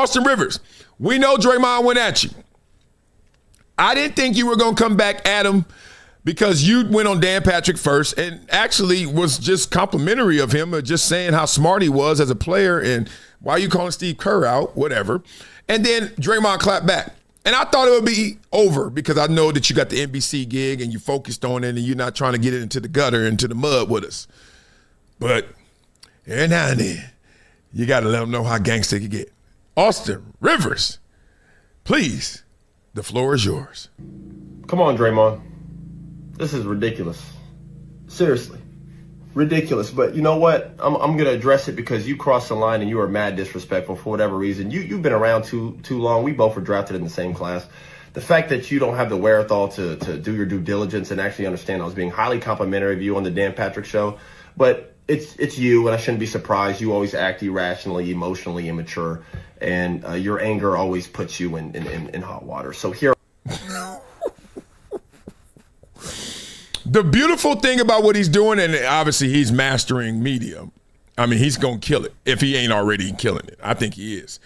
Austin Rivers, we know Draymond went at you. I didn't think you were going to come back at him because you went on Dan Patrick first and actually was just complimentary of him, just saying how smart he was as a player and why you calling Steve Kerr out, whatever. And then Draymond clapped back. And I thought it would be over because I know that you got the NBC gig and you focused on it and you're not trying to get it into the gutter, into the mud with us. But every now and then, you got to let them know how gangster you get. Austin Rivers, please, the floor is yours. Come on, Draymond. This is ridiculous. Seriously. Ridiculous. But you know what? I'm going to address it because you crossed the line and you were mad disrespectful for whatever reason. You've been around too long. We both were drafted in the same class. The fact that you don't have the wherewithal to do your due diligence and actually understand I was being highly complimentary of you on the Dan Patrick show. But it's you, and I shouldn't be surprised. You always act irrationally, emotionally immature, and your anger always puts you in hot water. So here. The beautiful thing about what he's doing, and obviously he's mastering media. I mean, he's going to kill it if he ain't already killing it. I think he is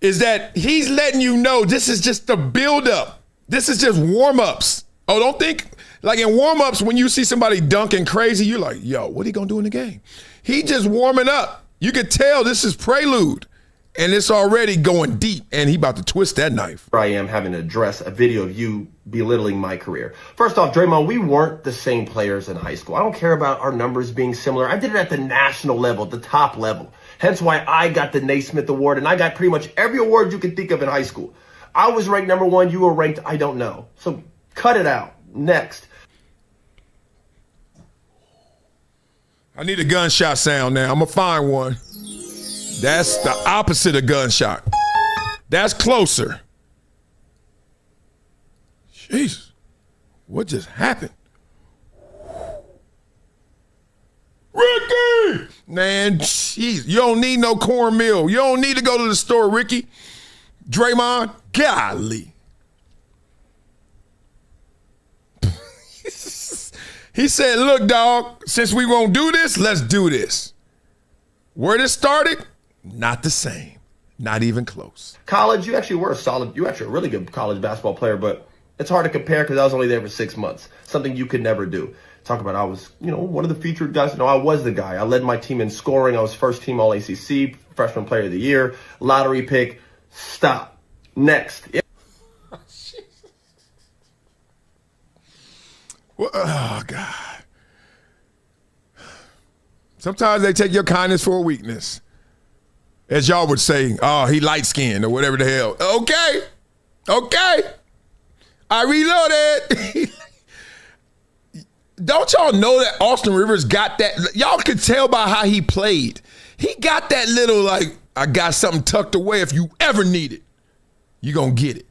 that he's letting you know this is just the build-up. This is just warm-ups. Oh, don't think, like in warm-ups, when you see somebody dunking crazy, you're like, yo, what are he going to do in the game? He just warming up. You could tell this is prelude, and it's already going deep, and he about to twist that knife. I am having to address a video of you belittling my career. First off, Draymond, we weren't the same players in high school. I don't care about our numbers being similar. I did it at the national level, the top level. Hence why I got the Naismith Award, and I got pretty much every award you could think of in high school. I was ranked number 1. You were ranked, I don't know. So cut it out. Next. I need a gunshot sound now. I'm going to find one. That's the opposite of gunshot. That's closer. Jeez. What just happened? Ricky! Man, jeez. You don't need no cornmeal. You don't need to go to the store, Ricky. Draymond, golly. He said, look, dog, since we won't do this, let's do this. Where this started, not the same. Not even close. College, you actually were you were actually a really good college basketball player, but it's hard to compare because I was only there for 6 months. Something you could never do. Talk about I was, one of the featured guys. No, I was the guy. I led my team in scoring. I was first team All ACC, freshman player of the year, lottery pick. Stop. Next. Yeah. Well, oh, God. Sometimes they take your kindness for a weakness. As y'all would say, oh, he light-skinned or whatever the hell. Okay. I reloaded. Don't y'all know that Austin Rivers got that? Y'all could tell by how he played. He got that little, like, I got something tucked away. If you ever need it, you gonna get it.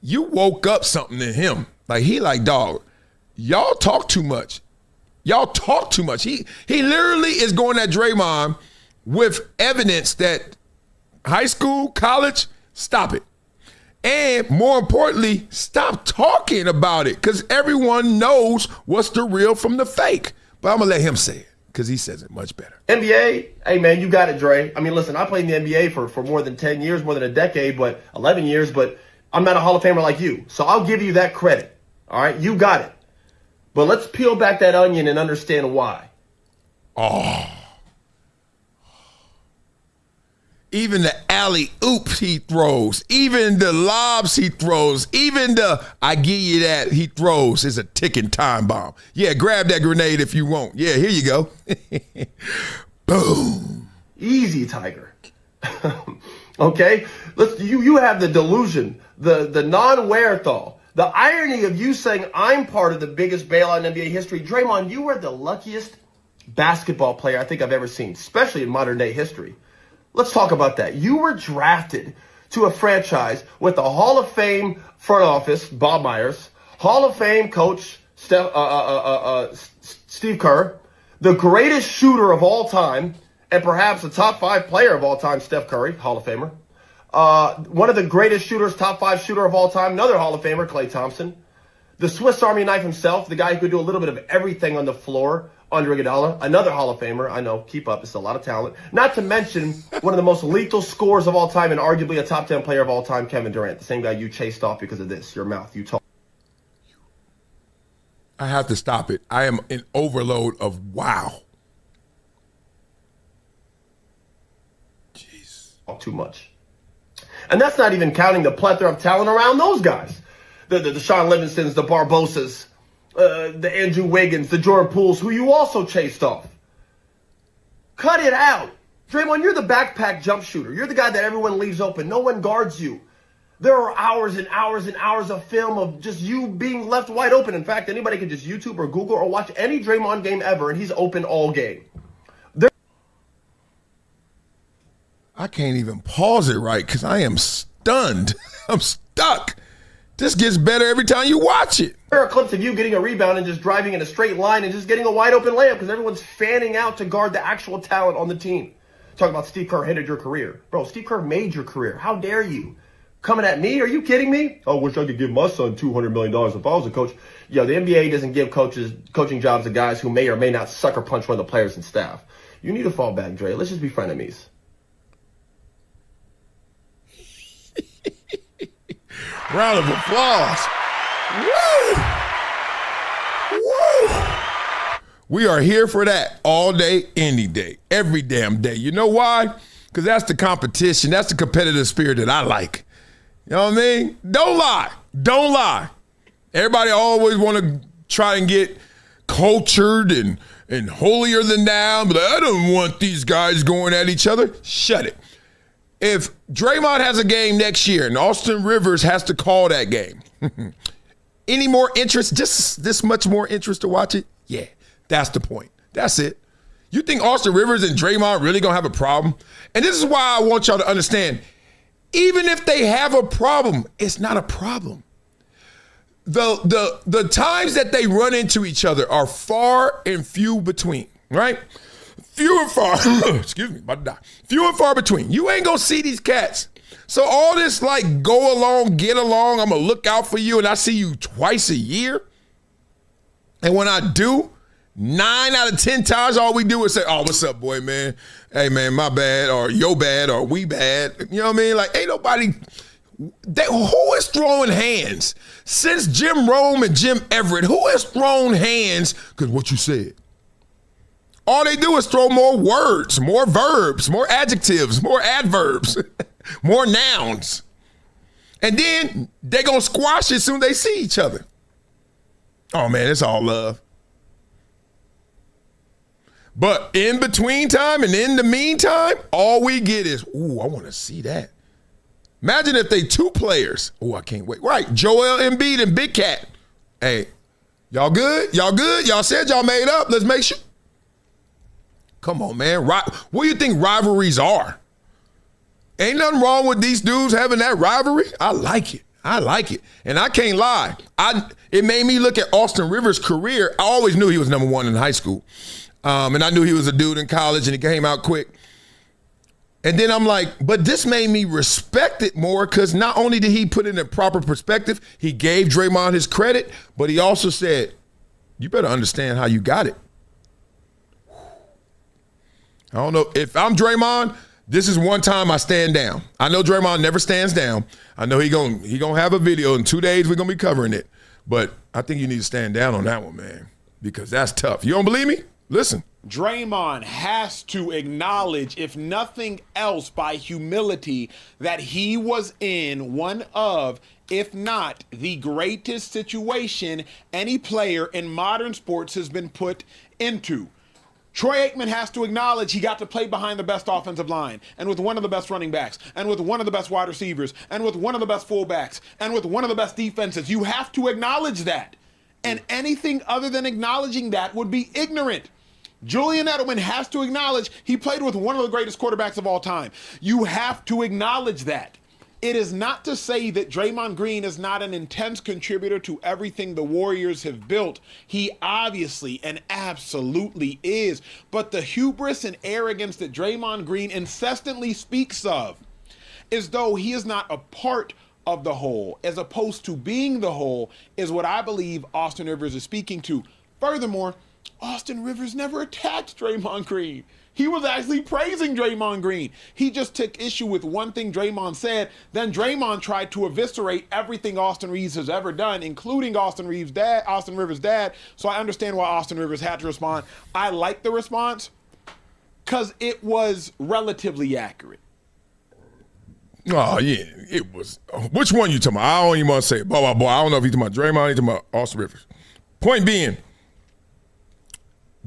You woke up something in him. Like, he like, dog, y'all talk too much. Y'all talk too much. He literally is going at Draymond with evidence that high school, college, stop it. And more importantly, stop talking about it because everyone knows what's the real from the fake. But I'm going to let him say it because he says it much better. NBA, hey, man, you got it, Dre. I mean, listen, I played in the NBA for more than 10 years, more than a decade, but 11 years, but I'm not a Hall of Famer like you. So I'll give you that credit. All right, you got it. But let's peel back that onion and understand why. Oh. Even the alley-oops he throws, even the lobs he throws, even the I give you that he throws is a ticking time bomb. Yeah, grab that grenade if you want. Yeah, here you go. Boom. Easy, Tiger. Okay? You have the delusion, the non-wherethal, the irony of you saying I'm part of the biggest bailout in NBA history. Draymond, you are the luckiest basketball player I think I've ever seen, especially in modern day history. Let's talk about that. You were drafted to a franchise with a Hall of Fame front office, Bob Myers, Hall of Fame coach, Steve Kerr, the greatest shooter of all time, and perhaps the top 5 player of all time, Steph Curry, Hall of Famer. One of the greatest shooters, top 5 shooter of all time, another Hall of Famer, Klay Thompson. The Swiss Army knife himself, the guy who could do a little bit of everything on the floor, Andre Iguodala, another Hall of Famer. I know, keep up. It's a lot of talent. Not to mention one of the most lethal scorers of all time and arguably a top 10 player of all time, Kevin Durant. The same guy you chased off because of this, your mouth. You talk. I have to stop it. I am in overload of wow. Jeez. Too much. And that's not even counting the plethora of talent around those guys. The Sean Livingstons, the Barbosas, the Andrew Wiggins, the Jordan Pooles, who you also chased off. Cut it out. Draymond, you're the backpack jump shooter. You're the guy that everyone leaves open. No one guards you. There are hours and hours and hours of film of just you being left wide open. In fact, anybody can just YouTube or Google or watch any Draymond game ever, and he's open all game. I can't even pause it right because I am stunned. I'm stuck. This gets better every time you watch it. There are clips of you getting a rebound and just driving in a straight line and just getting a wide open layup because everyone's fanning out to guard the actual talent on the team. Talk about Steve Kerr hindered your career. Bro, Steve Kerr made your career. How dare you? Coming at me? Are you kidding me? I wish I could give my son $200 million if I was a coach. Yo, the NBA doesn't give coaching jobs to guys who may or may not sucker punch one of the players and staff. You need to fall back, Dre. Let's just be frenemies. Round of applause. Woo! Woo! We are here for that all day, any day, every damn day. You know why? Because that's the competition. That's the competitive spirit that I like. You know what I mean? Don't lie. Don't lie. Everybody always want to try and get cultured and holier than thou. But I don't want these guys going at each other. Shut it. If Draymond has a game next year and Austin Rivers has to call that game, any more interest, just this much more interest to watch it? Yeah, that's the point. That's it. You think Austin Rivers and Draymond really going to have a problem? And this is why I want y'all to understand, even if they have a problem, it's not a problem. The times that they run into each other are far and few between, right? Few and far, excuse me, about to die. Few and far between. You ain't gonna see these cats. So all this like go along, get along, I'm gonna look out for you and I see you twice a year. And when I do, 9 out of 10 times all we do is say, oh, what's up, boy, man? Hey, man, my bad, or yo bad, or we bad. You know what I mean? Like, ain't nobody, who is throwing hands? Since Jim Rome and Jim Everett, who has thrown hands? Because what you said. All they do is throw more words, more verbs, more adjectives, more adverbs, more nouns. And then they're going to squash it as soon as they see each other. Oh, man, it's all love. But in between time and in the meantime, all we get is, ooh, I want to see that. Imagine if they two players. Ooh, I can't wait. Right, Joel Embiid and Big Cat. Hey, y'all good? Y'all good? Y'all said y'all made up. Let's make sure. Come on, man. What do you think rivalries are? Ain't nothing wrong with these dudes having that rivalry. I like it. I like it. And I can't lie. It made me look at Austin Rivers' career. I always knew he was number one in high school. And I knew he was a dude in college and he came out quick. And then I'm like, but this made me respect it more because not only did he put it in proper perspective, he gave Draymond his credit, but he also said, you better understand how you got it. I don't know. If I'm Draymond, this is one time I stand down. I know Draymond never stands down. I know he gonna have a video. In 2 days, we're going to be covering it. But I think you need to stand down on that one, man, because that's tough. You don't believe me? Listen. Draymond has to acknowledge, if nothing else, by humility, that he was in one of, if not the greatest situation any player in modern sports has been put into. Troy Aikman has to acknowledge he got to play behind the best offensive line and with one of the best running backs and with one of the best wide receivers and with one of the best fullbacks and with one of the best defenses. You have to acknowledge that. And anything other than acknowledging that would be ignorant. Julian Edelman has to acknowledge he played with one of the greatest quarterbacks of all time. You have to acknowledge that. It is not to say that Draymond Green is not an intense contributor to everything the Warriors have built. He obviously and absolutely is. But the hubris and arrogance that Draymond Green incessantly speaks of, as though he is not a part of the whole, as opposed to being the whole, is what I believe Austin Rivers is speaking to. Furthermore, Austin Rivers never attacked Draymond Green. He was actually praising Draymond Green. He just took issue with one thing Draymond said. Then Draymond tried to eviscerate everything Austin Reeves has ever done, including Austin Rivers' dad. So I understand why Austin Rivers had to respond. I like the response because it was relatively accurate. Oh, yeah, it was. Which one you talking about? I don't even want to say it. Boy, I don't know if he's talking about Draymond or he's talking about Austin Rivers. Point being,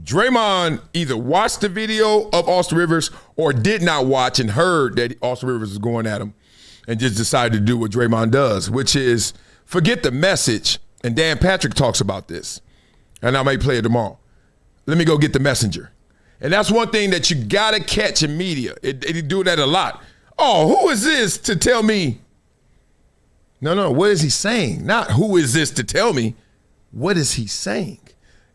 Draymond either watched the video of Austin Rivers or did not watch and heard that Austin Rivers was going at him and just decided to do what Draymond does, which is forget the message. And Dan Patrick talks about this, and I may play it tomorrow. Let me go get the messenger. And that's one thing that you got to catch in media. It do that a lot. Oh, who is this to tell me? No, what is he saying? Not who is this to tell me. What is he saying?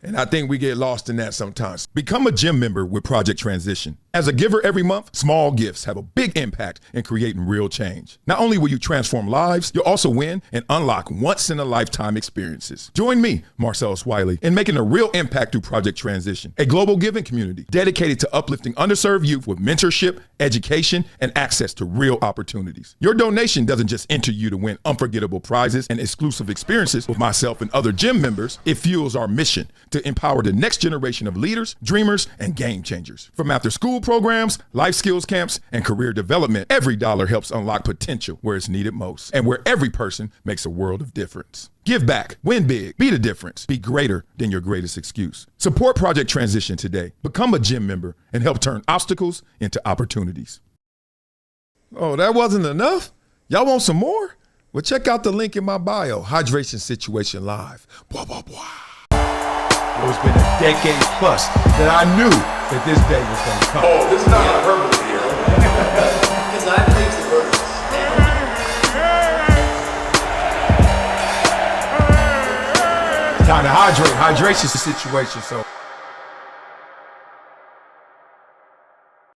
And I think we get lost in that sometimes. Become a gym member with Project Transition. As a giver every month, small gifts have a big impact in creating real change. Not only will you transform lives, you'll also win and unlock once-in-a-lifetime experiences. Join me, Marcellus Wiley, in making a real impact through Project Transition, a global giving community dedicated to uplifting underserved youth with mentorship, education, and access to real opportunities. Your donation doesn't just enter you to win unforgettable prizes and exclusive experiences with myself and other gym members. It fuels our mission to empower the next generation of leaders, dreamers, and game changers. From after-school programs, life skills camps, and career development, every dollar helps unlock potential where it's needed most and where every person makes a world of difference. Give back, win big, be the difference, be greater than your greatest excuse. Support Project Transition today. Become a gym member and help turn obstacles into opportunities. Oh, that wasn't enough? Y'all want some more? Well, check out the link in my bio, Hydration Situation Live. Blah, blah, blah. It's been a decade plus that I knew that this day was going to come. Oh, this is not hyperbole here. Because I think the words. Time to hydrate. Hydration situation. So